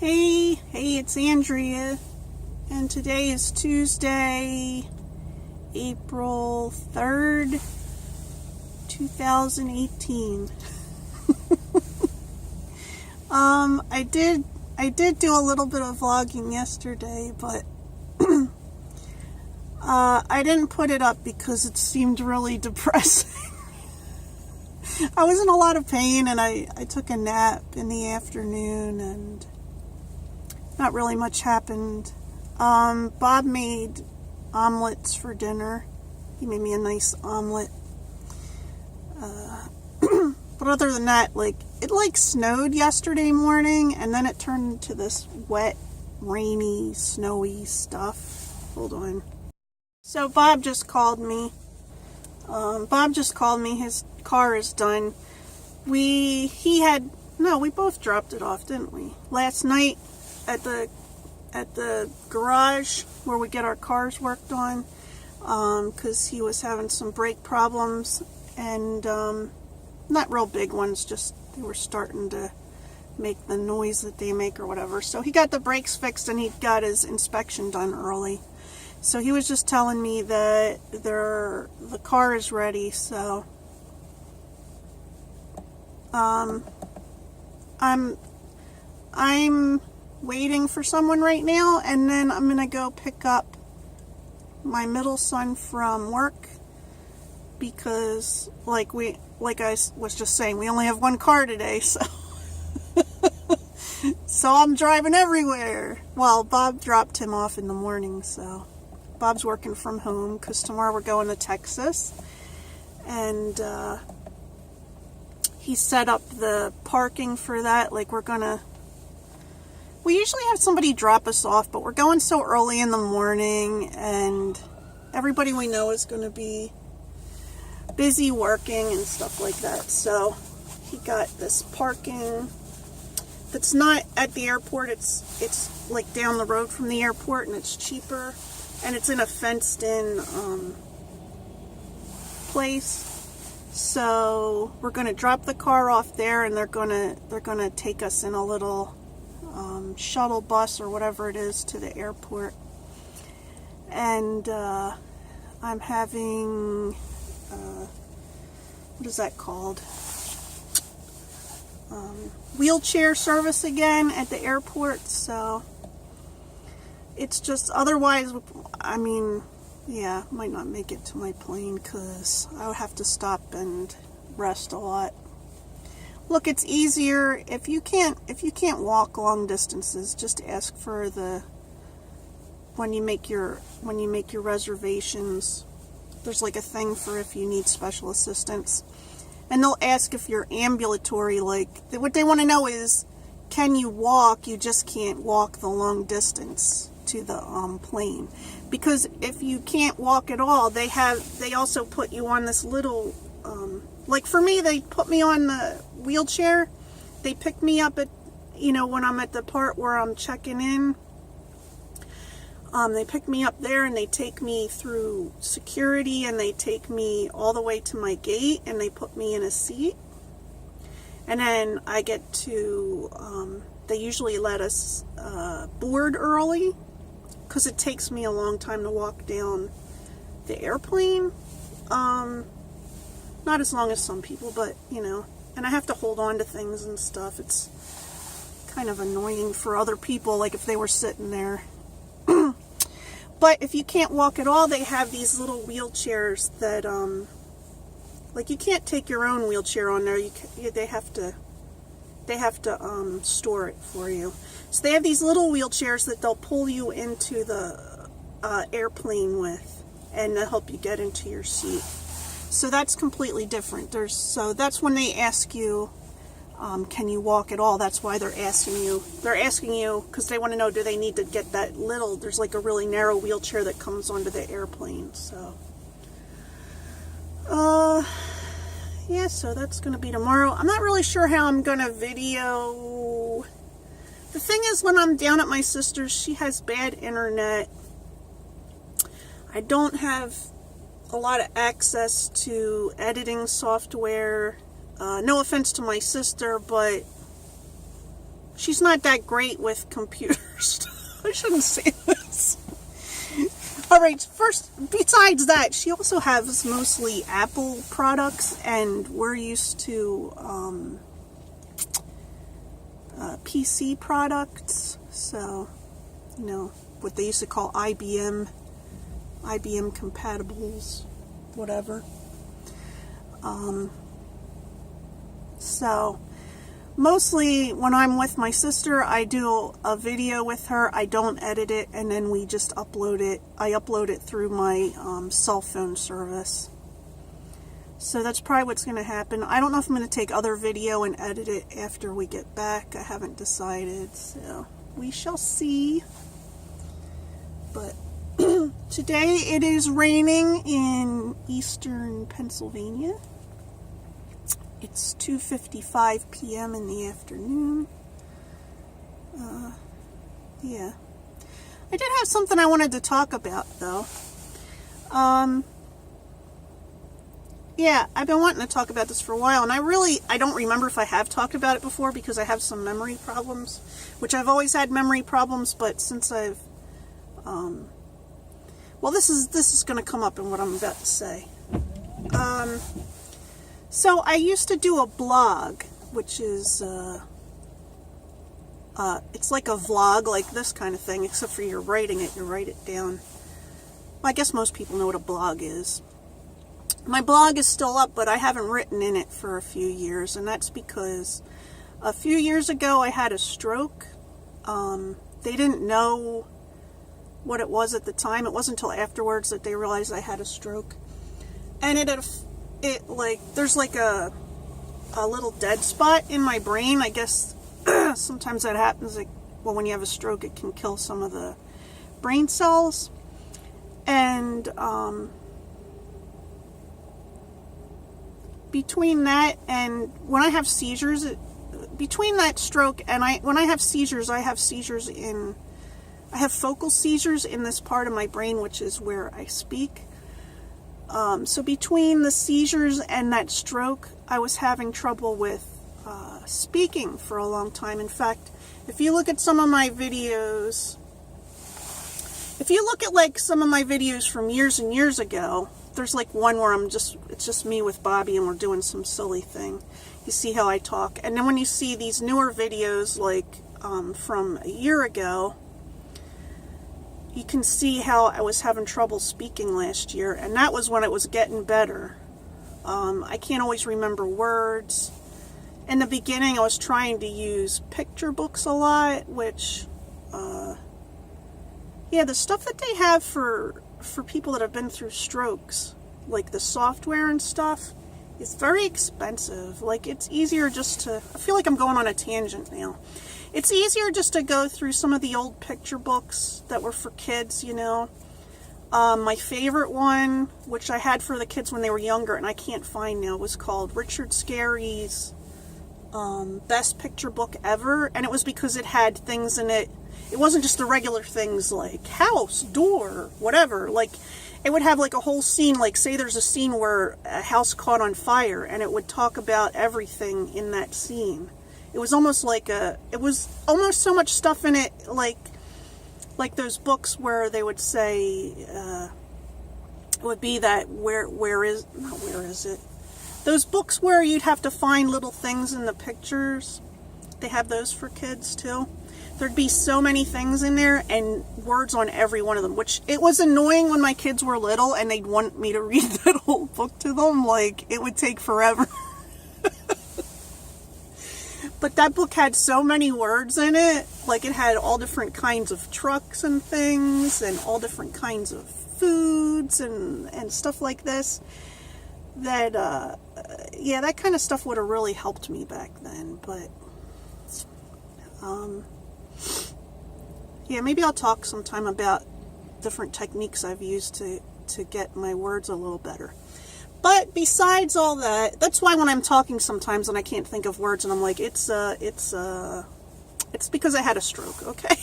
Hey, it's Andrea, and today is Tuesday, April 3rd, 2018. I did do a little bit of vlogging yesterday, but I didn't put it up because it seemed really depressing. I was in a lot of pain, and I took a nap in the afternoon, and not really much happened. Bob made omelets for dinner. He made me a nice omelet. But other than that, it snowed yesterday morning, and then it turned into this wet, rainy, snowy stuff. Hold on. So Bob just called me. His car is done. We both dropped it off, didn't we? Last night at the garage where we get our cars worked on, because he was having some brake problems, and not real big ones, just they were starting to make the noise that they make or whatever. So he got the brakes fixed, and he got his inspection done early. So he was just telling me that the car is ready. So I'm waiting for someone right now, and then I'm gonna go pick up my middle son from work, because like I was just saying, we only have one car today, so so I'm driving everywhere. Well, Bob dropped him off in the morning, so Bob's working from home because tomorrow we're going to Texas, and he set up the parking for that. We usually have somebody drop us off, but we're going so early in the morning, and everybody we know is going to be busy working and stuff like that. So he got this parking that's not at the airport. It's like down the road from the airport, and it's cheaper, and it's in a fenced-in place. So we're going to drop the car off there, and they're going to take us in a little shuttle bus or whatever it is to the airport. And I'm having what is that called? Wheelchair service again at the airport. So it's just, otherwise, might not make it to my plane because I would have to stop and rest a lot. Look, it's easier if you can't walk long distances. Just ask for when you make your reservations. There's like a thing for if you need special assistance, and they'll ask if you're ambulatory. What they want to know is, can you walk? You just can't walk the long distance to the plane, because if you can't walk at all, they also put you on this little like for me, they put me on the wheelchair. They pick me up at when I'm at the part where I'm checking in. They pick me up there, and they take me through security, and they take me all the way to my gate, and they put me in a seat, and then I get to they usually let us board early, because it takes me a long time to walk down the airplane. Not as long as some people, but and I have to hold on to things and stuff. It's kind of annoying for other people, like if they were sitting there. But if you can't walk at all, they have these little wheelchairs that you can't take your own wheelchair on there. They have to store it for you. So they have these little wheelchairs that they'll pull you into the airplane with, and they'll help you get into your seat. So that's completely different. So that's when they ask you, can you walk at all? That's why they're asking you. They're asking you because they want to know, do they need to get that little, there's like a really narrow wheelchair that comes onto the airplane. So yeah, so that's going to be tomorrow. I'm not really sure how I'm going to video. The thing is, when I'm down at my sister's, she has bad internet. I don't have a lot of access to editing software. No offense to my sister, but she's not that great with computers. I shouldn't say this. All right, first, besides that, she also has mostly Apple products, and we're used to PC products. So, you know, what they used to call IBM compatibles, whatever. So, mostly when I'm with my sister, I do a video with her. I don't edit it, and then we just upload it. I upload it through my cell phone service. So that's probably what's going to happen. I don't know if I'm going to take other video and edit it after we get back. I haven't decided, so we shall see. But today it is raining in eastern Pennsylvania. It's 2:55 p.m. in the afternoon. Yeah. I did have something I wanted to talk about, though. Yeah, I've been wanting to talk about this for a while, and I don't remember if I have talked about it before because I have some memory problems, which I've always had memory problems, but since I've, well, this is going to come up in what I'm about to say. So I used to do a blog, which is, it's like a vlog, like this kind of thing, except for you're writing it, you write it down. Well, I guess most people know what a blog is. My blog is still up, but I haven't written in it for a few years, and that's because a few years ago I had a stroke. They didn't know what it was at the time. It wasn't until afterwards that they realized I had a stroke. And there's like a little dead spot in my brain. I guess sometimes that happens. Like, well, when you have a stroke, it can kill some of the brain cells. And between that and when I have seizures, between that stroke and when I have seizures, I have focal seizures in this part of my brain, which is where I speak. So between the seizures and that stroke, I was having trouble with speaking for a long time. In fact, if you look at some of my videos, some of my videos from years and years ago, there's like one where it's just me with Bobby and we're doing some silly thing. You see how I talk. And then when you see these newer videos, like from a year ago, you can see how I was having trouble speaking last year, and that was when it was getting better. I can't always remember words. In the beginning, I was trying to use picture books a lot, which, yeah, the stuff that they have for people that have been through strokes, like the software and stuff, is very expensive. Like, it's easier just to, I feel like I'm going on a tangent now. It's easier just to go through some of the old picture books that were for kids, you know. My favorite one, which I had for the kids when they were younger, and I can't find now, was called Richard Scarry's Best Picture Book Ever. And it was because it had things in it. It wasn't just the regular things like house, door, whatever. Like, it would have like a whole scene, like say there's a scene where a house caught on fire, and it would talk about everything in that scene. It was almost like it was almost so much stuff in it, like those books where they would say, it would be that, where is it? Those books where you'd have to find little things in the pictures. They have those for kids too. There'd be so many things in there and words on every one of them, which it was annoying when my kids were little and they'd want me to read that whole book to them. Like, it would take forever. But that book had so many words in it. Like, it had all different kinds of trucks and things, and all different kinds of foods and stuff like this. That, yeah, that kind of stuff would have really helped me back then. But, yeah, maybe I'll talk sometime about different techniques I've used to get my words a little better. But besides all that, that's why when I'm talking sometimes and I can't think of words and I'm like, it's because I had a stroke, okay?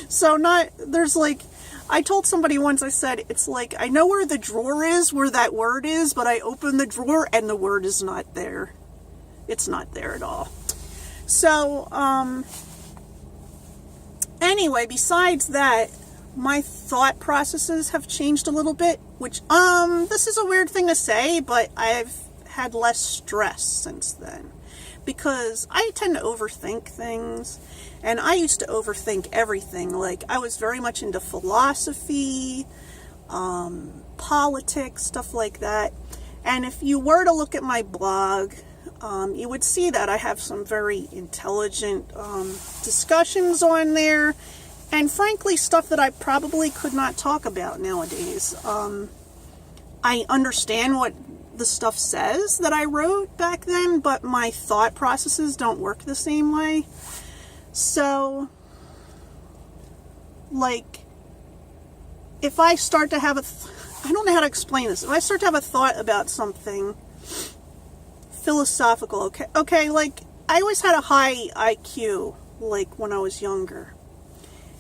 So there's like, I told somebody once, I said, it's like, I know where the drawer is, where that word is, but I open the drawer and the word is not there. It's not there at all. So, anyway, besides that, my thought processes have changed a little bit, which, this is a weird thing to say, but I've had less stress since then. Because I tend to overthink things, and I used to overthink everything. Like, I was very much into philosophy, politics, stuff like that. And if you were to look at my blog, you would see that I have some very intelligent discussions on there, and frankly, stuff that I probably could not talk about nowadays. I understand what the stuff says that I wrote back then, but my thought processes don't work the same way. So, like, if I start to have I don't know how to explain this. If I start to have a thought about something philosophical, okay, like, I always had a high IQ, like, when I was younger.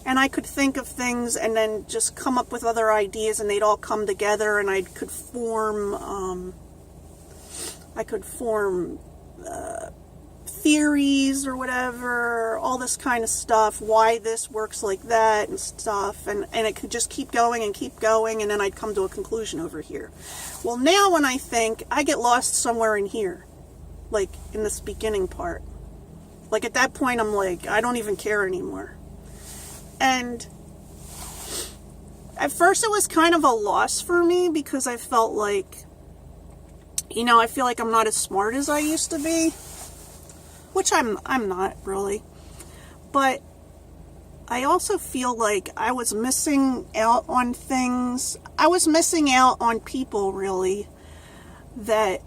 And I could think of things and then just come up with other ideas, and they'd all come together, and I could form theories or whatever, all this kind of stuff, why this works like that and stuff, and it could just keep going, and then I'd come to a conclusion over here. Well, now when I think, I get lost somewhere in here, like in this beginning part. Like, at that point, I'm like, I don't even care anymore. And at first it was kind of a loss for me, because I felt like, you know, I feel like I'm not as smart as I used to be, which I'm not really. But I also feel like I was missing out on things. I was missing out on people, really, that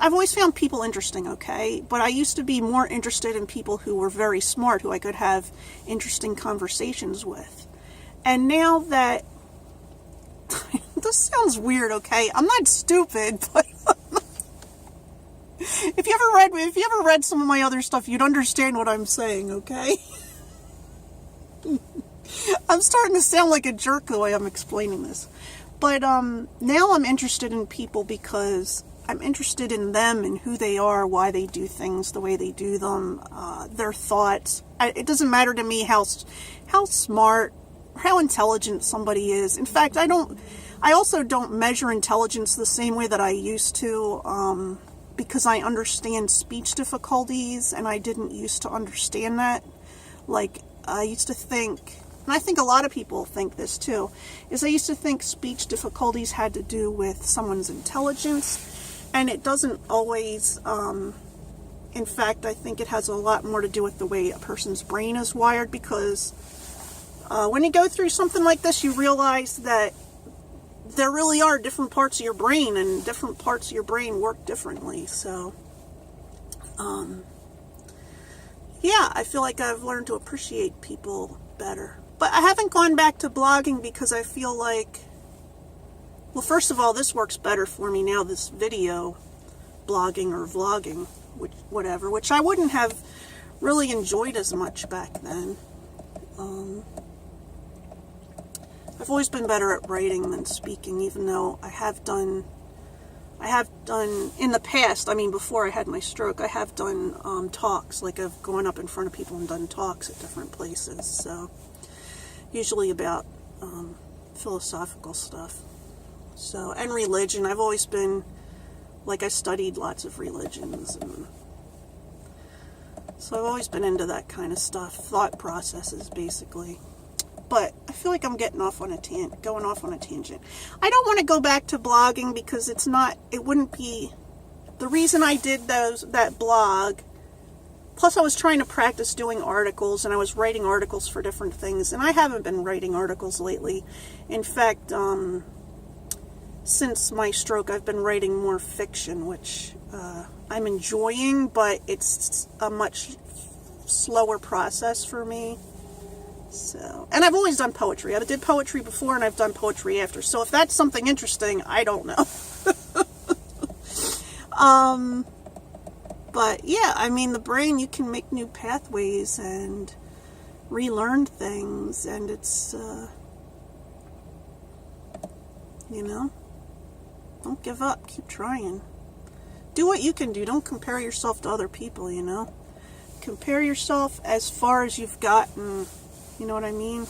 I've always found people interesting, okay? But I used to be more interested in people who were very smart, who I could have interesting conversations with. And now that, this sounds weird, okay? I'm not stupid, but if you ever read some of my other stuff, you'd understand what I'm saying, okay? I'm starting to sound like a jerk the way I'm explaining this. But now I'm interested in people because I'm interested in them and who they are, why they do things the way they do them, their thoughts. It doesn't matter to me how smart, how intelligent somebody is. In fact, I also don't measure intelligence the same way that I used to, because I understand speech difficulties, and I didn't used to understand that. Like, I used to think, and I think a lot of people think this too, is I used to think speech difficulties had to do with someone's intelligence. And it doesn't always. In fact, I think it has a lot more to do with the way a person's brain is wired, because when you go through something like this, you realize that there really are different parts of your brain, and different parts of your brain work differently. So, yeah, I feel like I've learned to appreciate people better. But I haven't gone back to blogging because I feel like, well, first of all, this works better for me now, this video blogging or vlogging, which I wouldn't have really enjoyed as much back then. I've always been better at writing than speaking, even though I have done in the past, I mean, before I had my stroke, I have done talks, like I've gone up in front of people and done talks at different places, so usually about philosophical stuff. So, and religion. I've always been, like, I studied lots of religions, and so I've always been into that kind of stuff, thought processes, basically. But I feel like I'm going off on a tangent. I don't want to go back to blogging because it wouldn't be, the reason I did that blog, plus I was trying to practice doing articles, and I was writing articles for different things, and I haven't been writing articles lately. In fact, since my stroke, I've been writing more fiction, which I'm enjoying, but it's a much slower process for me. So, and I've always done poetry. I did poetry before, and I've done poetry after. So if that's something interesting, I don't know. But yeah, I mean, the brain, you can make new pathways and relearn things, and it's, you know, don't give up, keep trying. Do what you can do. Don't compare yourself to other people, you know. Compare yourself as far as you've gotten, you know what I mean?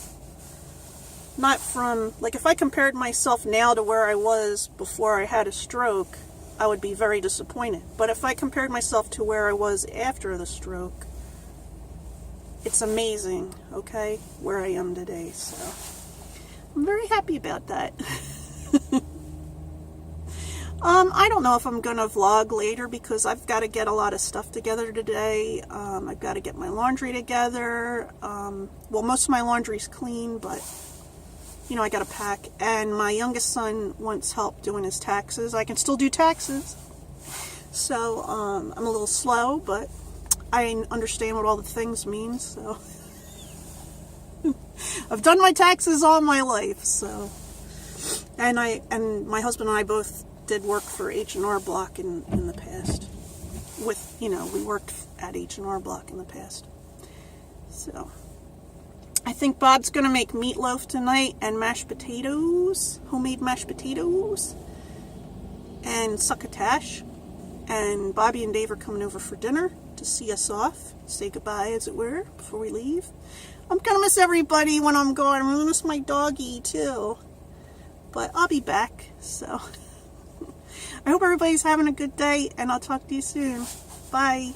Not from, like, if I compared myself now to where I was before I had a stroke, I would be very disappointed. But if I compared myself to where I was after the stroke, it's amazing, okay, where I am today. So I'm very happy about that. I don't know if I'm going to vlog later because I've got to get a lot of stuff together today. I've got to get my laundry together. Well, most of my laundry's clean, but, you know, I got to pack. And my youngest son wants help doing his taxes. I can still do taxes. So, I'm a little slow, but I understand what all the things mean, so. I've done my taxes all my life, so. And my husband and I both did work for H&R Block in the past. With, you know, we worked at H&R Block in the past. So, I think Bob's going to make meatloaf tonight and mashed potatoes, homemade mashed potatoes, and succotash. And Bobby and Dave are coming over for dinner to see us off, say goodbye, as it were, before we leave. I'm going to miss everybody when I'm gone. I'm going to miss my doggy, too. But I'll be back, so. I hope everybody's having a good day, and I'll talk to you soon. Bye.